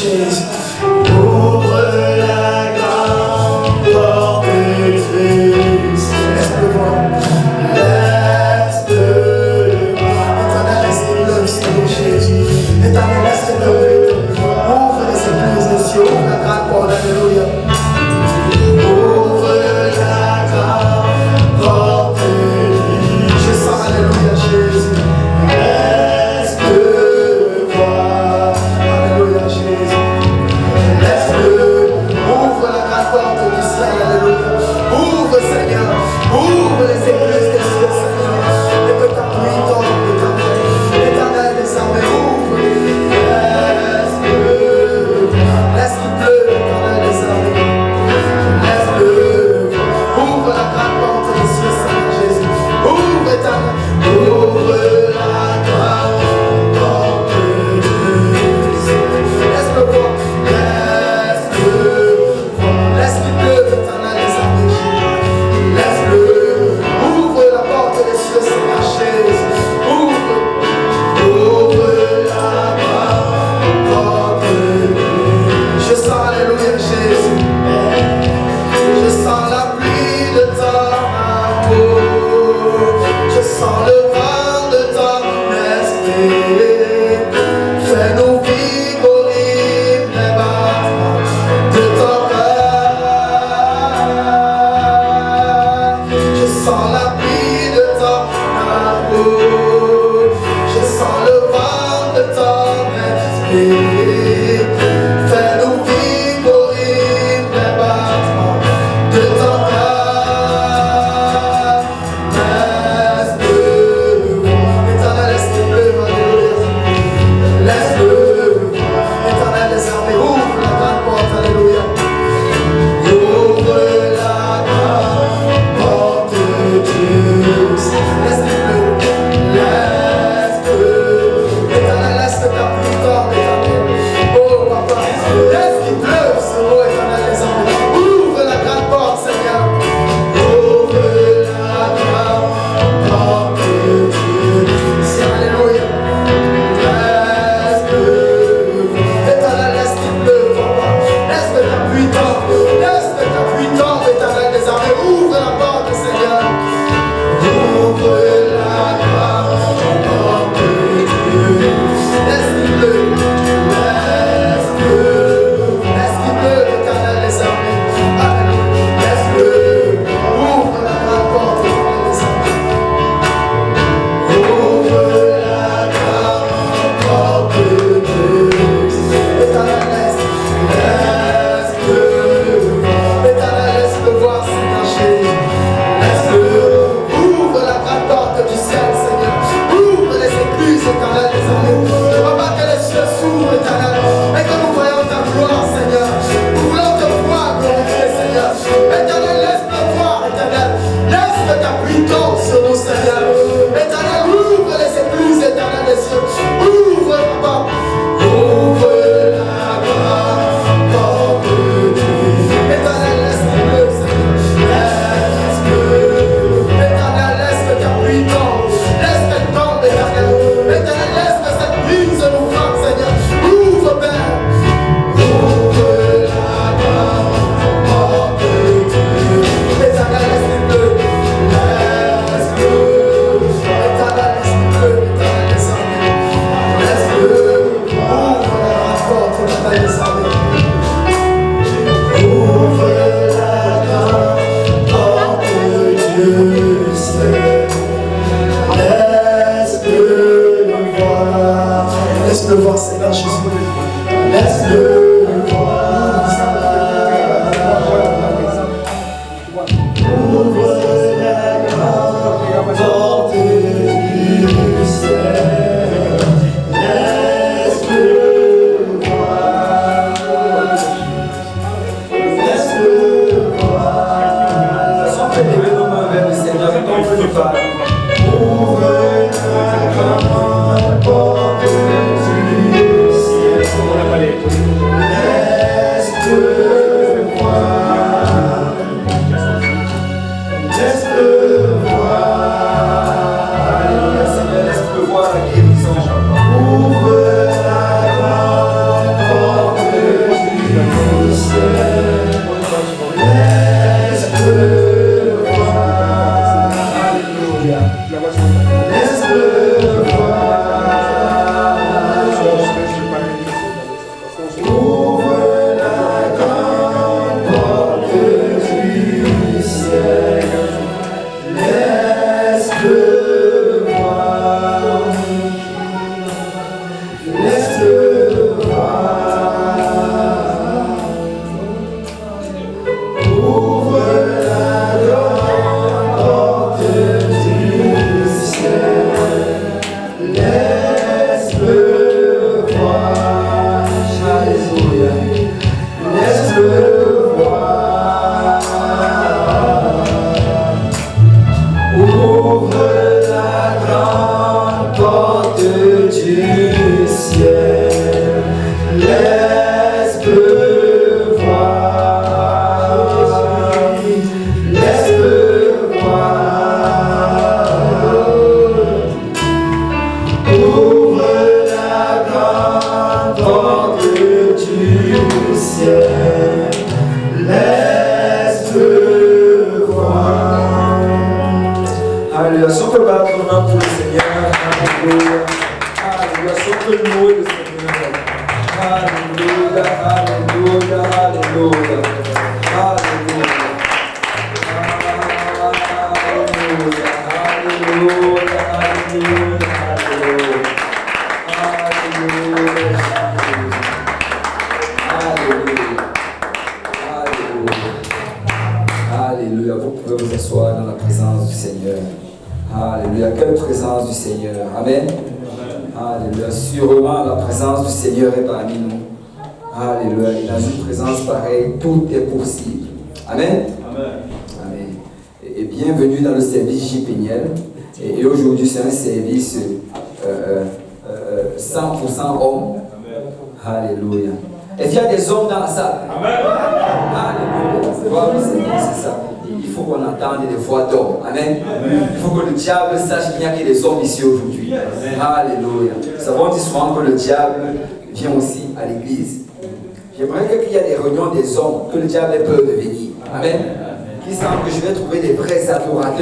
Jésus. Ouvre la grande porte du ciel. Laisse-le voir. Laisse-le voir. Éternel, laisse-le, Seigneur Jésus. Éternel, laisse-le. Ouvre les écluses des cieux. Ouvre la grande porte. Alléluia. Ouvre la grande porte du ciel. Je sens, alléluia, Jésus. Laisse-le voir. Alléluia, Jésus. Laisse-le. Ouvre la grande porte du ciel. Alléluia. Ouvre, Seigneur. Ouvre les écluses des cieux, Seigneur. Et que ta pluie tombe, Éternel. Éternel des armées, ouvre. Laisse-le. Laisse qu'il pleuve, Éternel des armées. Laisse-le. Ouvre la grande porte des cieux, Seigneur Jésus. Ouvre, Éternel. Ouvre la grande porte du ciel. Laisse-le voir. Laisse-le voir. Laisse qu'il pleuve, Éternel des armées. Laisse-le. Ouvre la porte des cieux, Seigneur Jésus. Ouvre. Ouvre la grande porte du ciel. Je sens, alléluia, Jésus. Je sens la pluie de ton amour. Je sens le vent de ton esprit. Fais-nous vivre les battements de ton cœur. Je sens la pluie de ton amour. Je sens le vent de ton esprit. Fais-nous vivre les battements de ton cœur. Laisse-le voir. Éternel, laisse-le pleuve, alléluia. Laisse-le voir. Éternel des armées, ouvre la grande porte, alléluia. Ouvre la grande porte du ciel. Laisse-le pleuve. Laisse-le. Éternel, laisse que ta pluie tombe, Éternel. Oh, papa, laisse qu'il pleuve sur nous, Éternel des armées. Ouvre la grande porte, Seigneur. Ouvre la grande porte du ciel. Alléluia. Laisse-le. Éternel, laisse qu'il pleuve, papa. Laisse que ta pluie tombe. Laisse que ta pluie tombe, Éternel des armées. Ouvre la porte, Seigneur. Ouvre la grande porte du ciel. Laisse qu'il pleuve. Laisse-le. Laisse qu'il pleuve, Éternel des armées. Alléluia. Laisse-le. Ouvre la grande porte, Éternel des armées. Ouvre la grande porte du ciel. Éternel, laisse-le voir. Éternel, laisse-le voir, Seigneur Jésus. Laisse-le. Ouvre la grande porte du ciel, Seigneur. Ouvre les écluses, Éternel des armées. Papa, que les cieux s'ouvrent, Éternel. Et que nous voyons ta gloire, Seigneur. Nous voulons te voir glorifier, Seigneur. Éternel, laisse-le voir, Éternel. Laisse que ta pluie tombe sur nous, Seigneur. Éternel, ouvre les écluses, Éternel des cieux. Ouvre, papa. Ouvre la grande porte du ciel. Éternel, laisse-le pleuve, Seigneur. Laisse-le. Éternel, laisse que ta pluie tombe. Laisse qu'elle tombe, Éternel. Éternel, laisse que cette brise nous frappe, Seigneur. Ouvre, Père. Ouvre la grande porte du ciel. Éternel, laisse-le pleuve. Laisse-le. Éternel, laisse-le pleuve, Éternel des armées. Laisse-le. Ouvre la grande porte, Éternel des armées. Ouvre la grande porte du ciel. Laisse-le voir. Laisse-le voir, Seigneur Jésus. Laisse-le voir. Ouvre la grande porte du ciel. Laisse-le voir. Laisse-le voir. Sempre devendo uma vez, Seigneur, então foi Pai. Ouvre la grande porte du ciel. Alléluia, alléluia, alléluia. Alléluia. Alléluia. Vous pouvez vous asseoir dans la présence du Seigneur. Alléluia. Quelle présence du Seigneur. Amen. Alléluia. Sûrement la présence du Seigneur est parmi nous. Alléluia. Et dans une présence pareille, tout est possible. Amen. Amen. Et bienvenue dans le service J. Péniel. Et aujourd'hui, c'est un service 100% homme. Alléluia. Est-ce qu'il y a des hommes dans la salle? Alléluia. C'est ça. Il faut qu'on entende des voix d'hommes. Amen. Il faut que le diable sache qu'il n'y a que des hommes ici aujourd'hui. Alléluia. Nous savons souvent que le diable vient aussi à l'église. J'aimerais qu'il y ait des réunions des hommes, que le diable ait peur de venir. Amen. Qui semble que je vais trouver des vrais adorateurs.